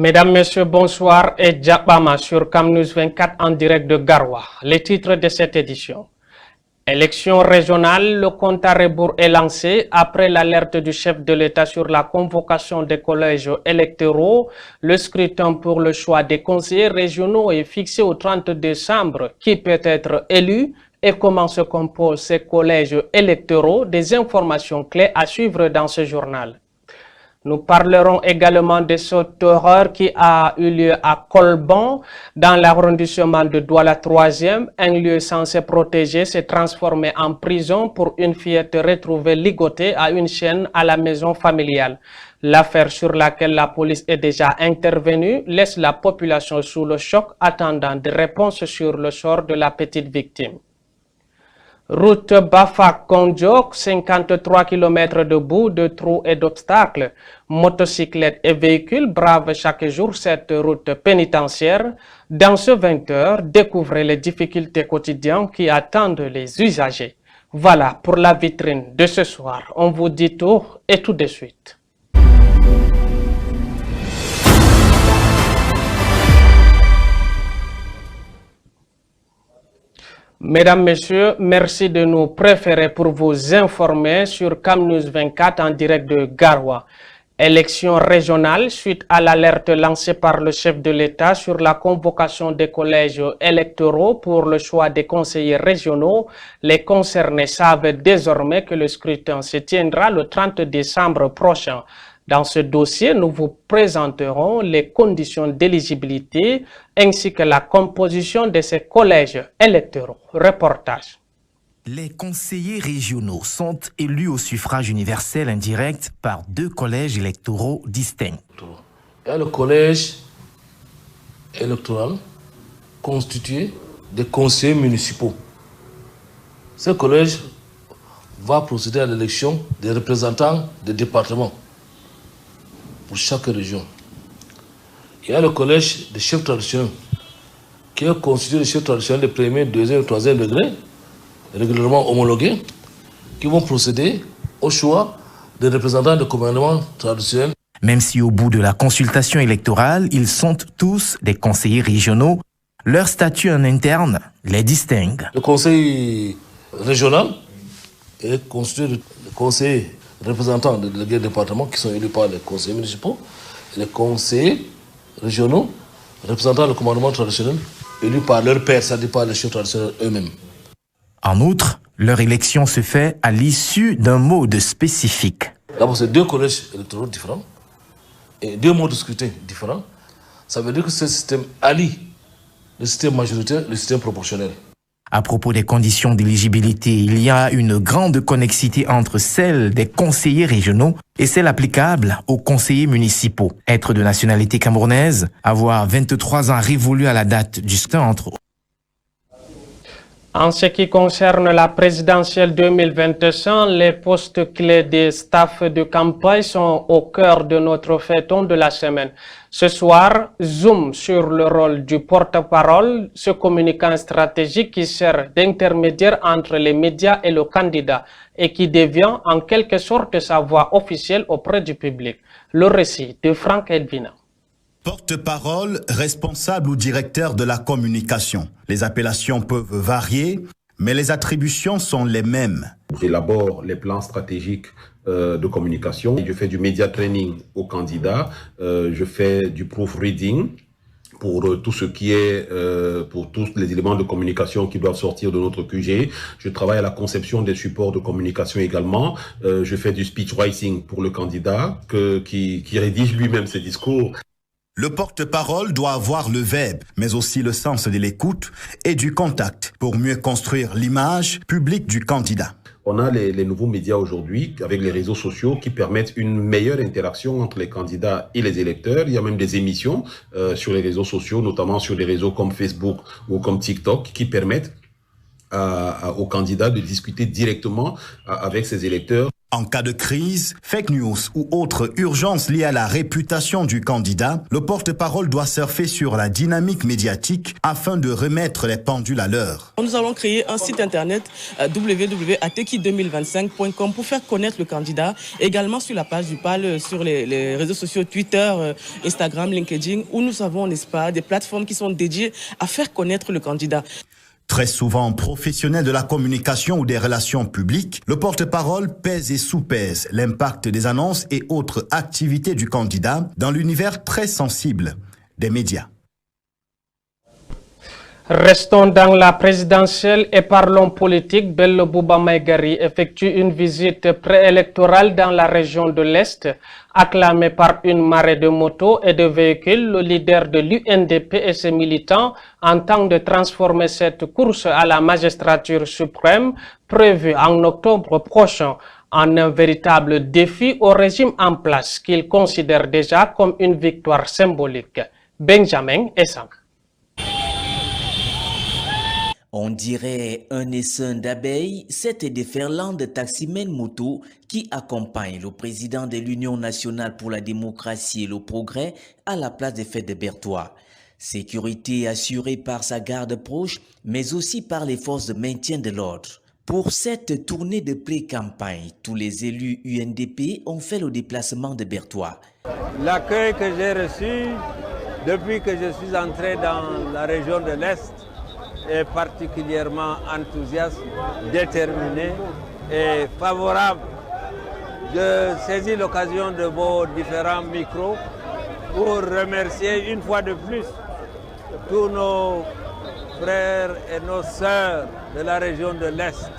Mesdames, Messieurs, bonsoir et Djabama sur Camnews 24 en direct de Garoua. Les titres de cette édition. Élection régionale, le compte à rebours est lancé après l'alerte du chef de l'État sur la convocation des collèges électoraux. Le scrutin pour le choix des conseillers régionaux est fixé au 30 décembre. Qui peut être élu et comment se composent ces collèges électoraux? Des informations clés à suivre dans ce journal. Nous parlerons également de cette horreur qui a eu lieu à Colbon, dans l'arrondissement de Douala 3e. Un lieu censé protéger s'est transformé en prison pour une fillette retrouvée ligotée à une chaîne à la maison familiale. L'affaire sur laquelle la police est déjà intervenue laisse la population sous le choc, attendant des réponses sur le sort de la petite victime. Route Bafak-Kondjok, 53 km de boue, de trous et d'obstacles. Motocyclettes et véhicules bravent chaque jour cette route pénitentiaire. Dans ce 20 heures, découvrez les difficultés quotidiennes qui attendent les usagers. Voilà pour la vitrine de ce soir. On vous dit tout et tout de suite. Mesdames, Messieurs, merci de nous préférer pour vous informer sur Camnews 24 en direct de Garoua. Élection régionale suite à l'alerte lancée par le chef de l'État sur la convocation des collèges électoraux pour le choix des conseillers régionaux. Les concernés savent désormais que le scrutin se tiendra le 30 décembre prochain. Dans ce dossier, nous vous présenterons les conditions d'éligibilité ainsi que la composition de ces collèges électoraux. Reportage. Les conseillers régionaux sont élus au suffrage universel indirect par deux collèges électoraux distincts. Il y a le collège électoral constitué des conseillers municipaux. Ce collège va procéder à l'élection des représentants des départements pour chaque région. Il y a le collège des chefs traditionnels, qui est constitué de chefs traditionnels de premier, deuxième et troisième degré, régulièrement homologués, qui vont procéder au choix des représentants de commandement traditionnels. Même si au bout de la consultation électorale, ils sont tous des conseillers régionaux, leur statut en interne les distingue. Le conseil régional est constitué de conseillers représentants des délégués départements qui sont élus par les conseillers municipaux, et les conseillers régionaux, représentants du commandement traditionnel, élus par leurs pairs, c'est-à-dire par les chefs traditionnels eux-mêmes. En outre, leur élection se fait à l'issue d'un mode spécifique. D'abord, c'est deux collèges électoraux différents et deux modes de scrutin différents. Ça veut dire que ce système allie le système majoritaire et le système proportionnel. À propos des conditions d'éligibilité, il y a une grande connexité entre celle des conseillers régionaux et celle applicable aux conseillers municipaux. Être de nationalité camerounaise, avoir 23 ans révolus à la date du scrutin entre autres. En ce qui concerne la présidentielle 2025, les postes clés des staffs de campagne sont au cœur de notre feuilleton de la semaine. Ce soir, zoom sur le rôle du porte-parole, ce communicant stratégique qui sert d'intermédiaire entre les médias et le candidat et qui devient en quelque sorte sa voix officielle auprès du public. Le récit de Franck Edvina. Porte-parole, responsable ou directeur de la communication. Les appellations peuvent varier, mais les attributions sont les mêmes. J'élabore les plans stratégiques de communication. Je fais du media training aux candidats. Je fais du proofreading pour tout ce qui est, pour tous les éléments de communication qui doivent sortir de notre QG. Je travaille à la conception des supports de communication également. Je fais du speech writing pour le candidat qui rédige lui-même ses discours. Le porte-parole doit avoir le verbe, mais aussi le sens de l'écoute et du contact pour mieux construire l'image publique du candidat. On a les nouveaux médias aujourd'hui avec les réseaux sociaux qui permettent une meilleure interaction entre les candidats et les électeurs. Il y a même des émissions sur les réseaux sociaux, notamment sur des réseaux comme Facebook ou comme TikTok, qui permettent aux candidats de discuter directement avec ses électeurs. En cas de crise, fake news ou autre urgence liée à la réputation du candidat, le porte-parole doit surfer sur la dynamique médiatique afin de remettre les pendules à l'heure. Nous allons créer un site internet www.ateki2025.com pour faire connaître le candidat. Également sur la page du PAL, sur les réseaux sociaux Twitter, Instagram, LinkedIn, où nous avons, n'est-ce pas, des plateformes qui sont dédiées à faire connaître le candidat. Très souvent professionnel de la communication ou des relations publiques, le porte-parole pèse et sous-pèse l'impact des annonces et autres activités du candidat dans l'univers très sensible des médias. Restons dans la présidentielle et parlons politique. Bello Bouba Maïgari effectue une visite préélectorale dans la région de l'Est. Acclamé par une marée de motos et de véhicules, le leader de l'UNDP et ses militants entend de transformer cette course à la magistrature suprême prévue en octobre prochain en un véritable défi au régime en place qu'il considère déjà comme une victoire symbolique. Benjamin Essam. On dirait un essaim d'abeilles, cette déferlante taximène moto qui accompagne le président de l'Union nationale pour la démocratie et le progrès à la place des fêtes de Berthois. Sécurité assurée par sa garde proche, mais aussi par les forces de maintien de l'ordre. Pour cette tournée de pré-campagne, tous les élus UNDP ont fait le déplacement de Berthois. L'accueil que j'ai reçu depuis que je suis entré dans la région de l'Est est particulièrement enthousiaste, déterminé et favorable. Je saisis l'occasion de vos différents micros pour remercier une fois de plus tous nos frères et nos sœurs de la région de l'Est.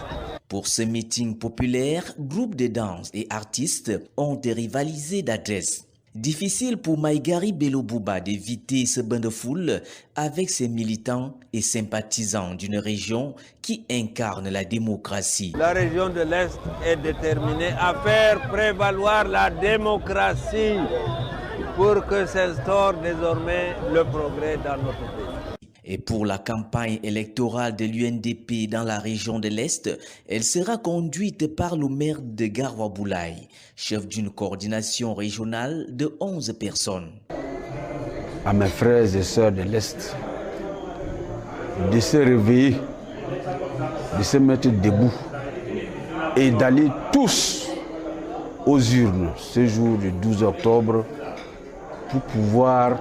Pour ce meeting populaire, groupes de danse et artistes ont rivalisé d'adresse. Difficile pour Maïgari Bello Bouba d'éviter ce bain de foule avec ses militants et sympathisants d'une région qui incarne la démocratie. La région de l'Est est déterminée à faire prévaloir la démocratie pour que s'instaure désormais le progrès dans notre pays. Et pour la campagne électorale de l'UNDP dans la région de l'Est, elle sera conduite par le maire de Garoua Boulaye, chef d'une coordination régionale de 11 personnes. À mes frères et sœurs de l'Est, de se réveiller, de se mettre debout et d'aller tous aux urnes ce jour du 12 octobre pour pouvoir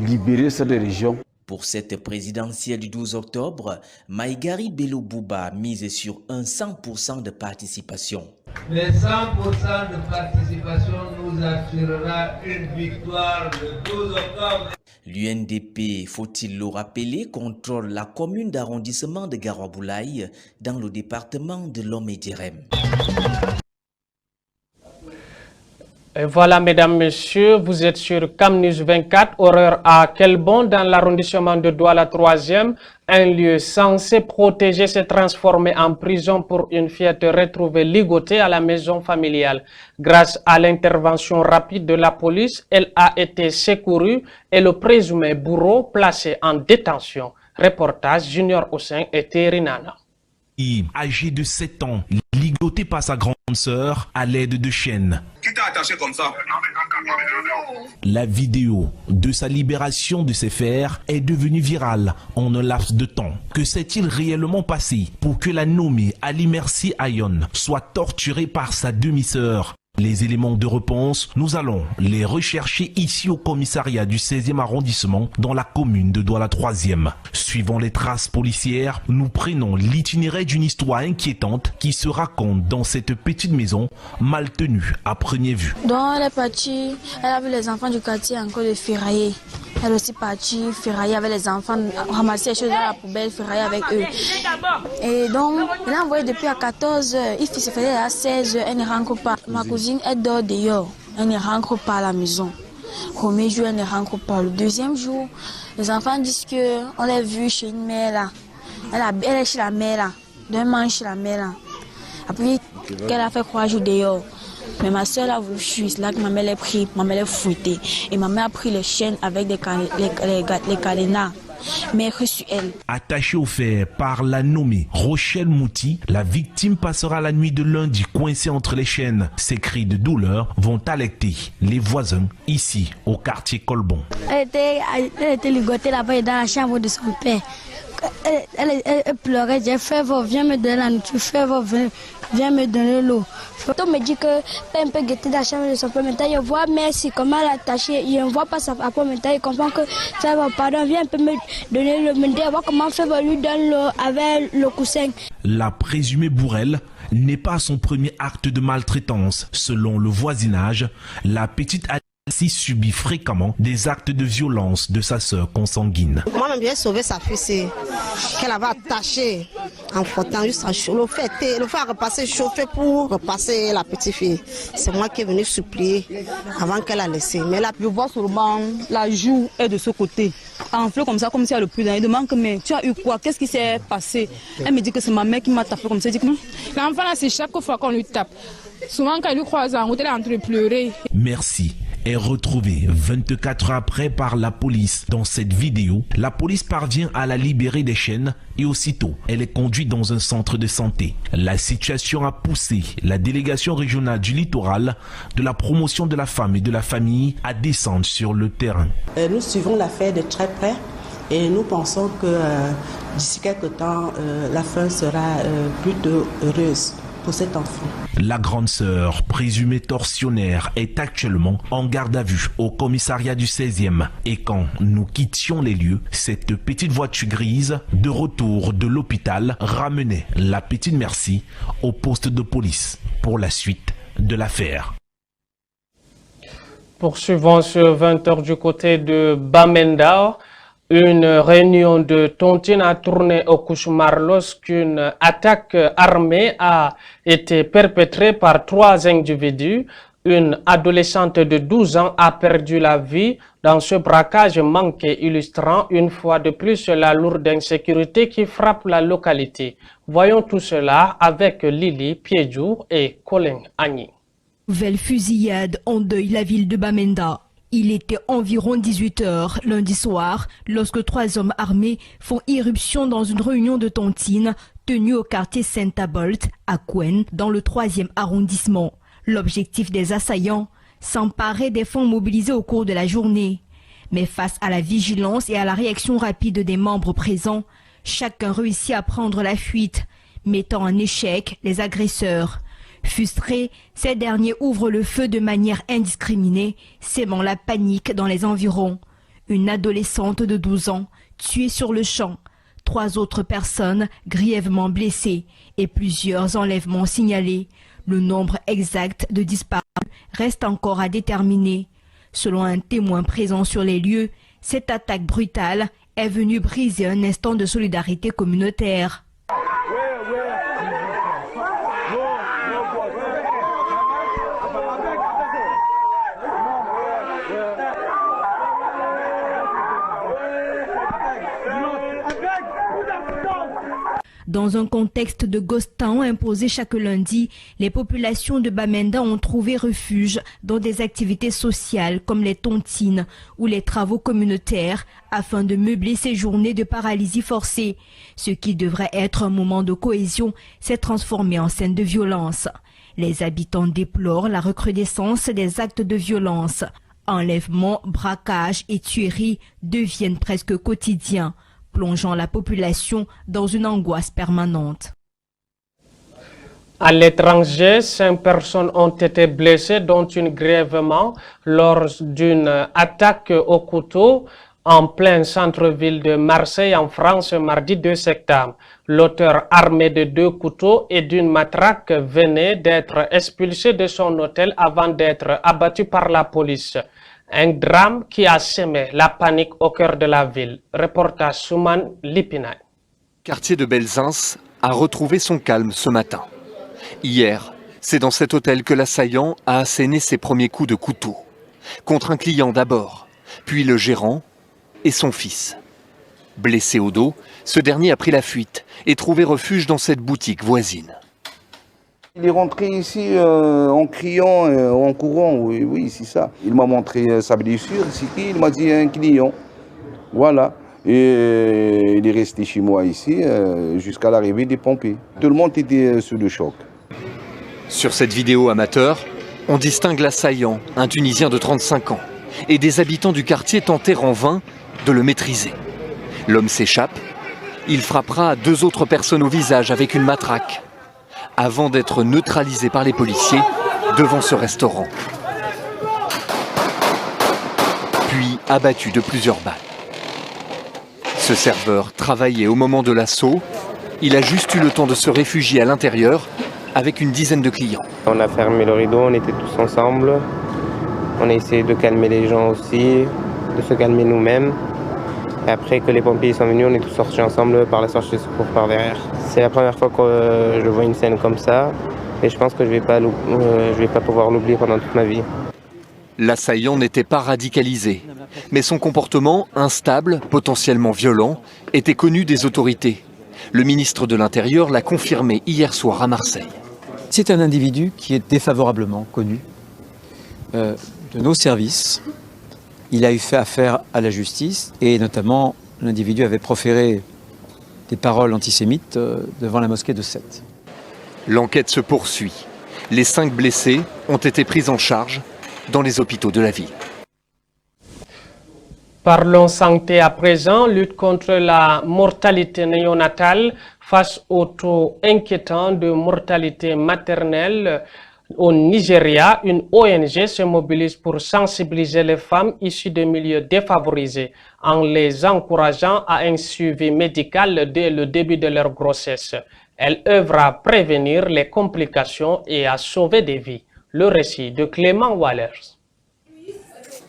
libérer cette région. Pour cette présidentielle du 12 octobre, Maïgari Bello Bouba mise sur un 100% de participation. Les 100% de participation nous assurera une victoire le 12 octobre. L'UNDP, faut-il le rappeler, contrôle la commune d'arrondissement de Garoua Boulaye dans le département de Lomé-Djerem. Et voilà, mesdames, messieurs, vous êtes sur CamNews 24, horaire à Kelbon, dans l'arrondissement de Douala 3e. Un lieu censé protéger s'est transformé en prison pour une fillette retrouvée ligotée à la maison familiale. Grâce à l'intervention rapide de la police, elle a été secourue et le présumé bourreau placé en détention. Reportage Junior Hossein et Terinana. Âgé de 7 ans, ligoté par sa grande sœur à l'aide de chaînes. Qui t'a attaché comme ça? La vidéo de sa libération de ses fers est devenue virale en un laps de temps. Que s'est-il réellement passé pour que la nommée Ali Merci Ayon soit torturée par sa demi-sœur? Les éléments de réponse, nous allons les rechercher ici au commissariat du 16e arrondissement dans la commune de Douala 3e. Suivant les traces policières, nous prenons l'itinéraire d'une histoire inquiétante qui se raconte dans cette petite maison mal tenue à première vue. Donc elle est partie, elle a vu les enfants du quartier encore de ferrailler. Elle est aussi partie ferrailler avec les enfants, ramasser les choses dans la poubelle, ferrailler avec eux. Et donc, elle a envoyé depuis à 14h, il se faisait à 16h, elle ne rentre pas. Ma cousine, elle dort dehors, elle ne rentre pas à la maison. Le premier jour, elle ne rentre pas. Le deuxième jour, les enfants disent qu'on l'a vue chez une mère là. Elle est chez la mère là, demain chez la mère là. Après, qu'elle a fait 3 jours dehors. Mais ma soeur a voulu fuir, c'est là que ma mère l'a pris, ma mère l'a fouetté. Et ma mère a pris les chaînes avec les cadenas. mais reçu elle. Attachée au fait par la nommée Rochelle Mouti, la victime passera la nuit de lundi coincée entre les chaînes. Ses cris de douleur vont alerter les voisins ici au quartier Colbon. Elle était ligotée là-bas dans la chambre de son père. Elle pleurait, j'ai fait, viens me donner la nourriture, viens me donner l'eau. Photo me dit que père peut guetter dans la chambre de son père. Maintenant, il voit merci, comment elle est attachée. Il ne voit pas sa papa. Maintenant, il comprend que ça va, pardon, viens un peu me donner le me dire, voir comment faire, lui donne l'eau avec le coussin. La présumée bourrelle n'est pas son premier acte de maltraitance. Selon le voisinage, la petite Alice subit fréquemment des actes de violence de sa sœur consanguine. Moi-même, j'ai sauvé sa fille, c'est qu'elle avait attaché en frottant juste le fait à repasser, chauffer pour repasser la petite fille. C'est moi qui est venu supplier avant qu'elle a laissé. Mais là, je vois seulement la joue est de ce côté. Enflée comme ça, comme si elle a le plus d'un. Il demande que, mais tu as eu quoi? Qu'est-ce qui s'est passé? Elle me dit que c'est ma mère qui m'a tapé comme ça. Elle dit que l'enfant là, c'est chaque fois qu'on lui tape. Souvent quand il lui croise en route, elle est en train de pleurer. Merci est retrouvé 24 heures après par la police. Dans cette vidéo, la police parvient à la libérer des chaînes et aussitôt, elle est conduite dans un centre de santé. La situation a poussé la délégation régionale du littoral de la promotion de la femme et de la famille à descendre sur le terrain. Nous suivons l'affaire de très près et nous pensons que d'ici quelques temps, la fin sera plutôt heureuse pour cet enfant. La grande sœur, présumée tortionnaire, est actuellement en garde à vue au commissariat du 16e. Et quand nous quittions les lieux, cette petite voiture grise, de retour de l'hôpital, ramenait la petite Merci au poste de police pour la suite de l'affaire. Poursuivons sur 20h du côté de Bamenda. Une réunion de tontine a tourné au cauchemar lorsqu'une attaque armée a été perpétrée par 3 individus. Une adolescente de 12 ans a perdu la vie dans ce braquage manqué, illustrant une fois de plus la lourde insécurité qui frappe la localité. Voyons tout cela avec Lily Piedjour et Colin Agni. Nouvelle fusillade endeuille la ville de Bamenda. Il était environ 18 h lundi soir lorsque 3 hommes armés font irruption dans une réunion de tontine tenue au quartier Saint-Abold à Couen dans le 3e arrondissement. L'objectif des assaillants, s'emparer des fonds mobilisés au cours de la journée. Mais face à la vigilance et à la réaction rapide des membres présents, chacun réussit à prendre la fuite, mettant en échec les agresseurs. Frustrés, ces derniers ouvrent le feu de manière indiscriminée, sémant la panique dans les environs. Une adolescente de 12 ans, tuée sur le champ, 3 autres personnes grièvement blessées et plusieurs enlèvements signalés. Le nombre exact de disparus reste encore à déterminer. Selon un témoin présent sur les lieux, cette attaque brutale est venue briser un instant de solidarité communautaire. Dans un contexte de ghost town imposé chaque lundi, les populations de Bamenda ont trouvé refuge dans des activités sociales comme les tontines ou les travaux communautaires afin de meubler ces journées de paralysie forcée. Ce qui devrait être un moment de cohésion s'est transformé en scène de violence. Les habitants déplorent la recrudescence des actes de violence. Enlèvements, braquages et tueries deviennent presque quotidiens, plongeant la population dans une angoisse permanente. À l'étranger, 5 personnes ont été blessées, dont une grièvement lors d'une attaque au couteau en plein centre-ville de Marseille, en France, mardi 2 septembre. L'auteur armé de 2 couteaux et d'une matraque venait d'être expulsé de son hôtel avant d'être abattu par la police. Un drame qui a semé la panique au cœur de la ville. Reportage Souman Lipinay. Quartier de Belzins a retrouvé son calme ce matin. Hier, c'est dans cet hôtel que l'assaillant a asséné ses premiers coups de couteau. Contre un client d'abord, puis le gérant et son fils. Blessé au dos, ce dernier a pris la fuite et trouvé refuge dans cette boutique voisine. Il est rentré ici en criant, en courant, oui, c'est ça. Il m'a montré sa blessure, c'est qui? Il m'a dit un client. Voilà. Et il est resté chez moi ici jusqu'à l'arrivée des pompiers. Tout le monde était sous le choc. Sur cette vidéo amateur, on distingue l'assaillant, un Tunisien de 35 ans, et des habitants du quartier tentèrent en vain de le maîtriser. L'homme s'échappe, il frappera 2 autres personnes au visage avec une matraque, avant d'être neutralisé par les policiers devant ce restaurant. Puis abattu de plusieurs balles. Ce serveur travaillait au moment de l'assaut. Il a juste eu le temps de se réfugier à l'intérieur avec une dizaine de clients. On a fermé le rideau, on était tous ensemble. On a essayé de calmer les gens aussi, de se calmer nous-mêmes. Et après que les pompiers sont venus, on est tous sortis ensemble par la sortie de secours par derrière. C'est la première fois que je vois une scène comme ça. Et je pense que je vais pas pouvoir l'oublier pendant toute ma vie. L'assaillant n'était pas radicalisé, mais son comportement instable, potentiellement violent, était connu des autorités. Le ministre de l'Intérieur l'a confirmé hier soir à Marseille. C'est un individu qui est défavorablement connu de nos services. Il a eu fait affaire à la justice et notamment l'individu avait proféré des paroles antisémites devant la mosquée de Sète. L'enquête se poursuit. Les 5 blessés ont été pris en charge dans les hôpitaux de la ville. Parlons santé à présent, lutte contre la mortalité néonatale face au taux inquiétant de mortalité maternelle au Nigeria. Une ONG se mobilise pour sensibiliser les femmes issues de milieux défavorisés en les encourageant à un suivi médical dès le début de leur grossesse. Elle œuvre à prévenir les complications et à sauver des vies. Le récit de Clément Wallers.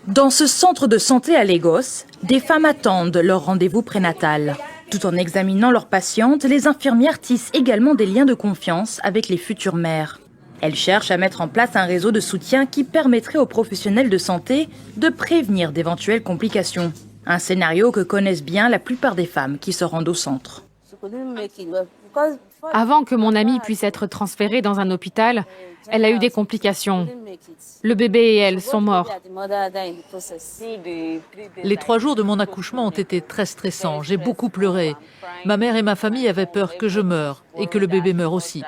Dans ce centre de santé à Lagos, des femmes attendent leur rendez-vous prénatal. Tout en examinant leurs patientes, les infirmières tissent également des liens de confiance avec les futures mères. Elles cherchent à mettre en place un réseau de soutien qui permettrait aux professionnels de santé de prévenir d'éventuelles complications. Un scénario que connaissent bien la plupart des femmes qui se rendent au centre. Avant que mon amie puisse être transférée dans un hôpital, elle a eu des complications. Le bébé et elle sont morts. Les 3 jours de mon accouchement ont été très stressants. J'ai beaucoup pleuré. Ma mère et ma famille avaient peur que je meure et que le bébé meure aussi.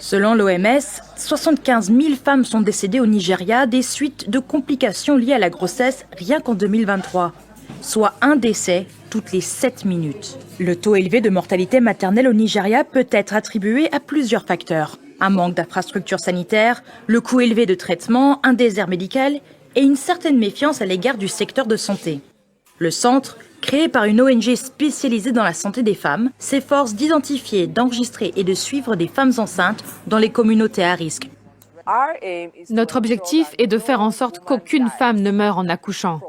Selon l'OMS, 75 000 femmes sont décédées au Nigeria des suites de complications liées à la grossesse rien qu'en 2023, soit un décès toutes les 7 minutes. Le taux élevé de mortalité maternelle au Nigeria peut être attribué à plusieurs facteurs. Un manque d'infrastructures sanitaires, le coût élevé de traitement, un désert médical et une certaine méfiance à l'égard du secteur de santé. Le centre, créé par une ONG spécialisée dans la santé des femmes, s'efforce d'identifier, d'enregistrer et de suivre des femmes enceintes dans les communautés à risque. Notre objectif est de faire en sorte qu'aucune femme ne meure en accouchant.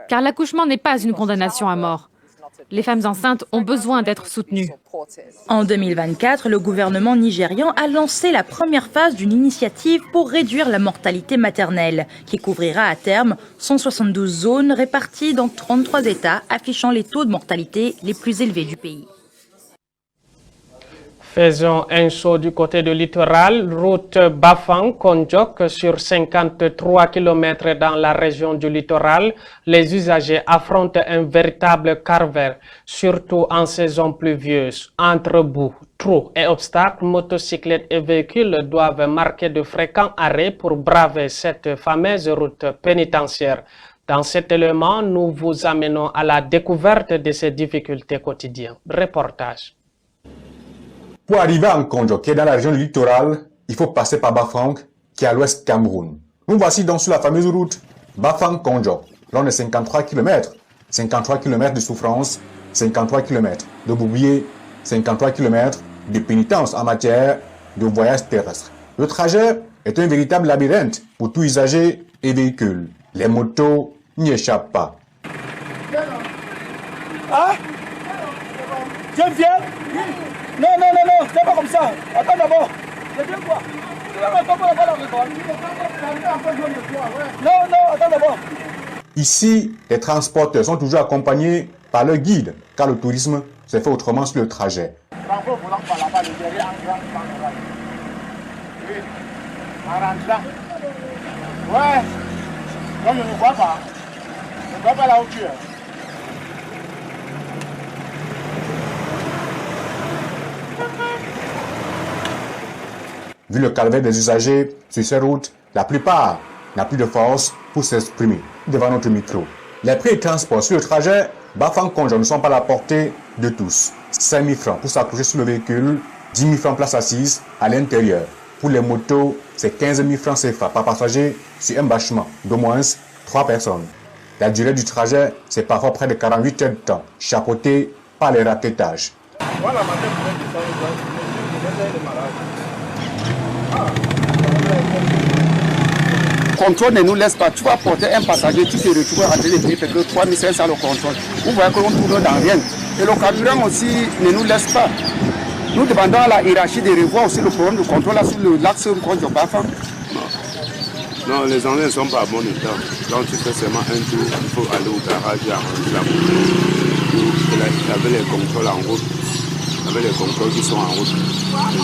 Car l'accouchement n'est pas une condamnation à mort. Les femmes enceintes ont besoin d'être soutenues. En 2024, le gouvernement nigérian a lancé la première phase d'une initiative pour réduire la mortalité maternelle, qui couvrira à terme 172 zones réparties dans 33 États, affichant les taux de mortalité les plus élevés du pays. Faisons un saut du côté du littoral, route Bafang-Kondiok sur 53 km dans la région du littoral. Les usagers affrontent un véritable calvaire, surtout en saison pluvieuse. Entre boue, trous et obstacles, motocyclettes et véhicules doivent marquer de fréquents arrêts pour braver cette fameuse route pénitentiaire. Dans cet élément, nous vous amenons à la découverte de ces difficultés quotidiennes. Reportage. Pour arriver en Kondiok, qui est dans la région du littoral, il faut passer par Bafang, qui est à l'ouest Cameroun. Nous voici donc sur la fameuse route Bafang-Kondiok, long de 53 km. 53 km de souffrance, 53 km de boubier, 53 km de pénitence en matière de voyage terrestre. Le trajet est un véritable labyrinthe pour tout usager et véhicule. Les motos n'y échappent pas. Ah? Tu viens? Non, c'est pas comme ça. Attends d'abord. Je viens quoi? Non, attends d'abord. Ici, les transporteurs sont toujours accompagnés par leur guide, car le tourisme se fait autrement sur le trajet. Ouais. Non, je ne vois pas. Je ne vois pas là où tu es. Vu le calvaire des usagers sur ces routes, la plupart n'ont plus de force pour s'exprimer devant notre micro. Les prix de transport sur le trajet Bafang-Konjo ne sont pas à la portée de tous. 5 000 francs pour s'accrocher sur le véhicule, 10 000 francs place assise à l'intérieur. Pour les motos, c'est 15 000 francs CFA par passager sur un bâchement d'au moins 3 personnes. La durée du trajet, c'est parfois près de 48 heures de temps, chapeauté par les raquettages. Contrôle ne nous laisse pas. Tu vas porter un passager, tu te retrouves à rentrer les prix, fait que 3500 le contrôle. Vous voyez que l'on tourne dans rien. Et le carburant aussi ne nous laisse pas. Nous demandons à la hiérarchie de revoir aussi le problème de contrôle là sur l'axe Konjo-Bafang. Non, les engins ne sont pas à bon état. Donc tu fais seulement un tour, il faut aller au garage et arranger la moto. Avec les contrôles en route, avec les contrôles qui sont en route,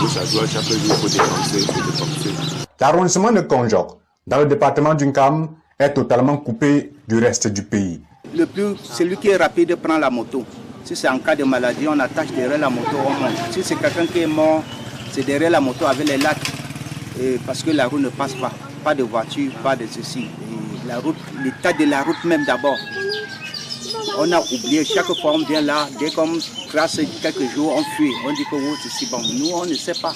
et ça doit chaque jour, il faut dépenser. L'arrondissement de Konjo, dans le département d'Unkam, est totalement coupé du reste du pays. Celui qui est rapide prend la moto. Si c'est en cas de maladie, on attache derrière la moto, on monte. Si c'est quelqu'un qui est mort, c'est derrière la moto avec les lattes. Parce que la route ne passe pas. Pas de voiture, pas de ceci. L'état de la route même d'abord. On a oublié, chaque fois on vient là, dès qu'on trace quelques jours, on fuit. On dit que c'est si bon. Nous, on ne sait pas.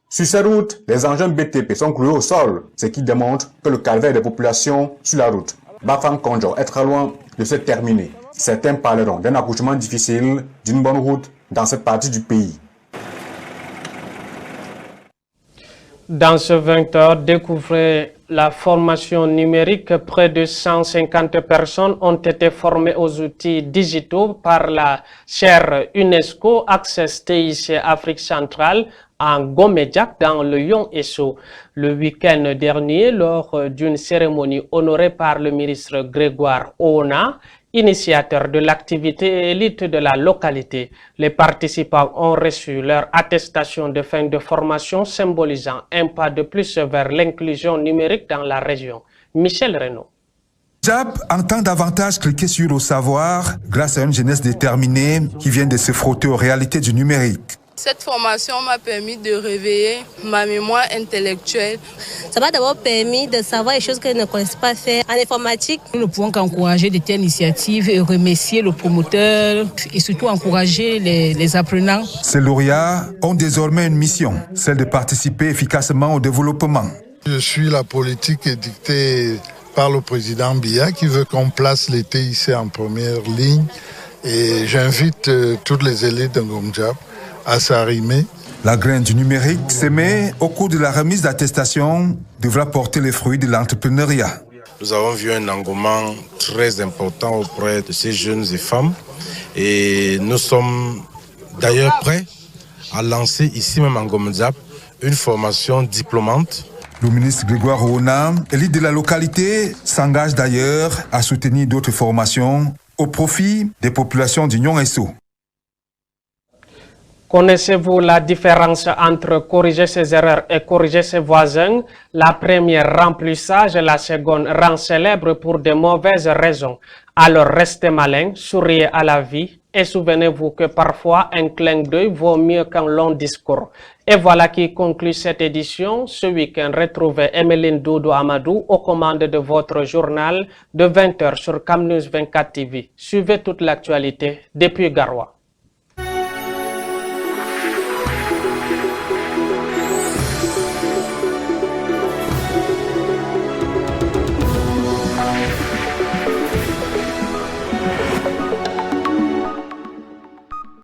Sur ces routes, les engins BTP sont cloués au sol, ce qui démontre que le calvaire des populations sur la route Bafang-Konjo est très loin de se terminer. Certains parleront d'un accouchement difficile d'une bonne route dans cette partie du pays. Dans ce 20h, découvrez la formation numérique. Près de 150 personnes ont été formées aux outils digitaux par la chaire UNESCO Access TIC Afrique centrale en Gomedjak dans le Yon-Esso. Le week-end dernier, lors d'une cérémonie honorée par le ministre Grégoire Oona, initiateur de l'activité et élite de la localité, les participants ont reçu leur attestation de fin de formation symbolisant un pas de plus vers l'inclusion numérique dans la région. Michel Renaud. JAP entend davantage cliquer sur le savoir grâce à une jeunesse déterminée qui vient de se frotter aux réalités du numérique. Cette formation m'a permis de réveiller ma mémoire intellectuelle. Ça m'a d'abord permis de savoir les choses que je ne connaissais pas faire en informatique. Nous ne pouvons qu'encourager de telles initiatives et remercier le promoteur et surtout encourager les apprenants. Ces lauréats ont désormais une mission, celle de participer efficacement au développement. Je suis la politique dictée par le président Biya qui veut qu'on place les TIC en première ligne et j'invite toutes les élites de Ngomjap à s'arrimer. La graine du numérique sémée au cours de la remise d'attestation devra porter les fruits de l'entrepreneuriat. Nous avons vu un engouement très important auprès de ces jeunes et femmes et nous sommes d'ailleurs prêts à lancer ici même en Gomedzap une formation diplômante. Le ministre Grégoire Oona, élite de la localité, s'engage d'ailleurs à soutenir d'autres formations au profit des populations du Yon-Esso. Connaissez-vous la différence entre corriger ses erreurs et corriger ses voisins? La première rend plus sage et la seconde rend célèbre pour de mauvaises raisons. Alors restez malin, souriez à la vie et souvenez-vous que parfois un clin d'œil vaut mieux qu'un long discours. Et voilà qui conclut cette édition. Ce week-end, retrouvez Emeline Doudou Amadou aux commandes de votre journal de 20h sur Camnews 24 TV. Suivez toute l'actualité depuis Garoua.